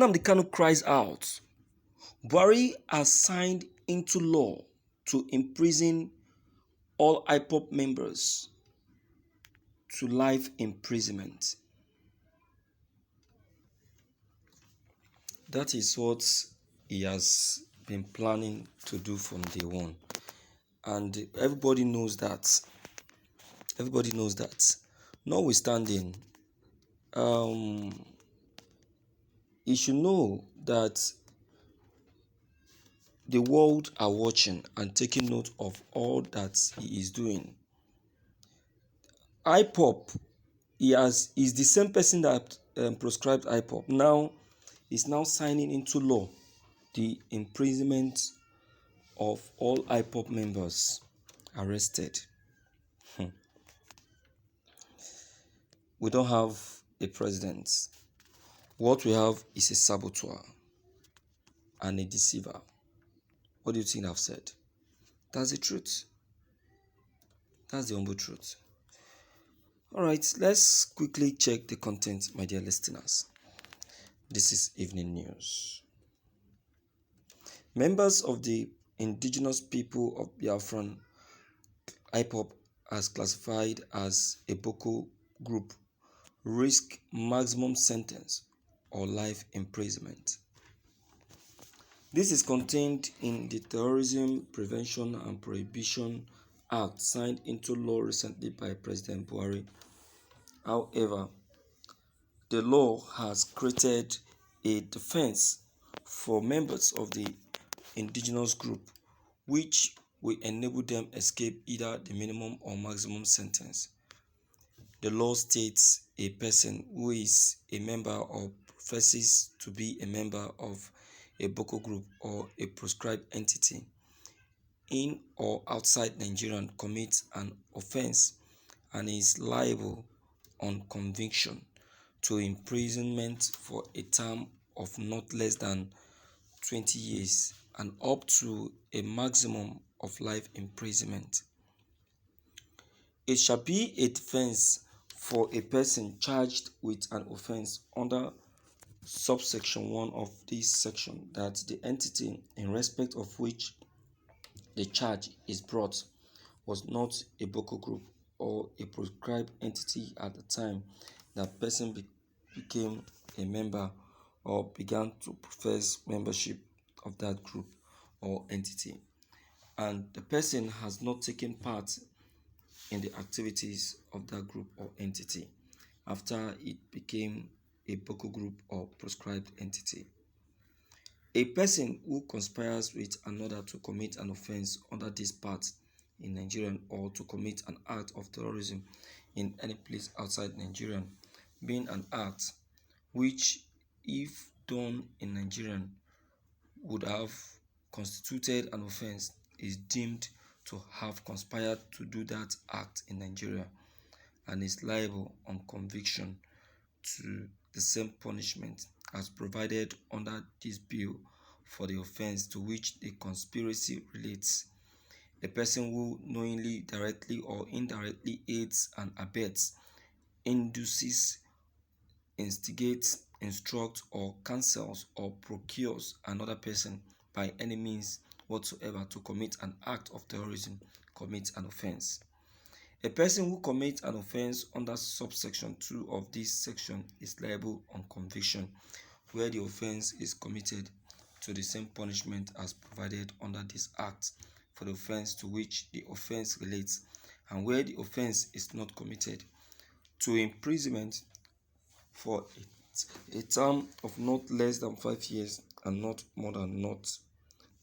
Nnamdi Kanu cries out, Buhari has signed into law to imprison all Ipob members to life imprisonment. That is what he has been planning to do from day one. And everybody knows that. Notwithstanding, he should know that the world are watching and taking note of all that he is doing. Ipob, is the same person that proscribed Ipob. Now, is now signing into law the imprisonment of all Ipob members arrested. We don't have a president. What we have is a saboteur and a deceiver. What do you think I've said? That's the truth. That's the humble truth. All right, let's quickly check the content, my dear listeners. This is Evening News. Members of the indigenous people of Biafran, Ipob, as classified as a Boko group, risk maximum sentence or life imprisonment. This is contained in the Terrorism Prevention and Prohibition Act signed into law recently by President Buhari. However, the law has created a defense for members of the indigenous group, which will enable them escape either the minimum or maximum sentence. The law states a person who is a member or professes to be a member of a Boko group or a proscribed entity in or outside Nigeria commits an offense and is liable on conviction to imprisonment for a term of not less than 20 years and up to a maximum of life imprisonment. It shall be a defense for a person charged with an offense under subsection 1 of this section that the entity in respect of which the charge is brought was not a Boko group or a proscribed entity at the time that person became a member or began to profess membership of that group or entity, and the person has not taken part in the activities of that group or entity after it became a Boko group or proscribed entity. A person who conspires with another to commit an offense under this part in Nigeria or to commit an act of terrorism in any place outside Nigeria, being an act which, if done in Nigeria, would have constituted an offense, is deemed to have conspired to do that act in Nigeria and is liable on conviction to the same punishment as provided under this bill for the offense to which the conspiracy relates. A person who knowingly, directly or indirectly aids and abets, induces, instigates, instructs or counsels or procures another person by any means whatsoever to commit an act of terrorism commits an offense. A person who commits an offense under subsection 2 of this section is liable on conviction, where the offense is committed to the same punishment as provided under this act for the offense to which the offense relates, and where the offense is not committed, to imprisonment for a term of not less than 5 years and not more than not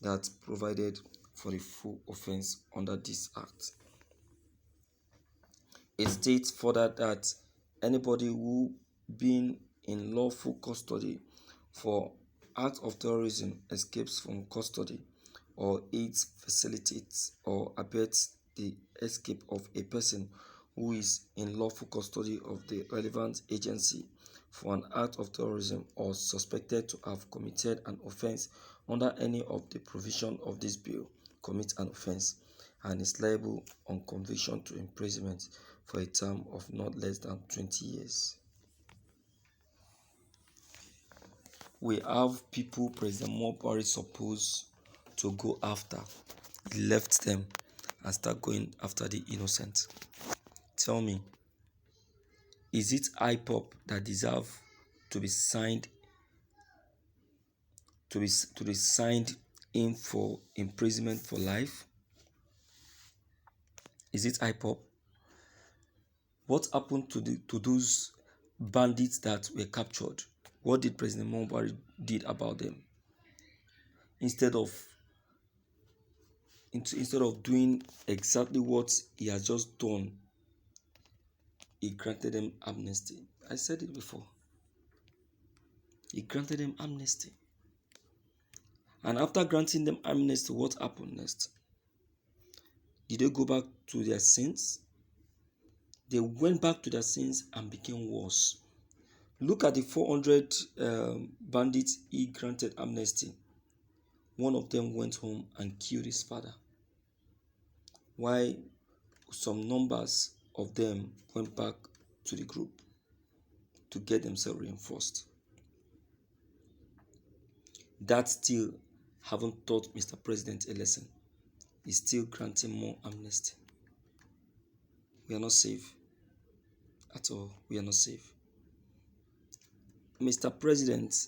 that provided for the full offense under this act. It states further that anybody who, being in lawful custody for act of terrorism, escapes from custody or aids, facilitates, or abets the escape of a person who is in lawful custody of the relevant agency for an act of terrorism or suspected to have committed an offense under any of the provision of this bill commits an offense and is liable on conviction to imprisonment for a term of not less than 20 years. we have people President Buhari supposed to go after. He left them and start going after the innocent. Tell me, is it Ipob that deserve to be signed to be signed in for imprisonment for life? Is it Ipob? What happened to those bandits that were captured? What did President Buhari did about them? Instead of doing exactly what he has just done, he granted them amnesty. I said it before. He granted them amnesty. And after granting them amnesty, what happened next? Did they go back to their sins? They went back to their sins and became worse. Look at the 400 bandits he granted amnesty. One of them went home and killed his father, while some numbers of them went back to the group to get themselves reinforced. That still haven't taught Mr. President a lesson. He's still granting more amnesty. We are not safe at all. We are not safe. Mr. President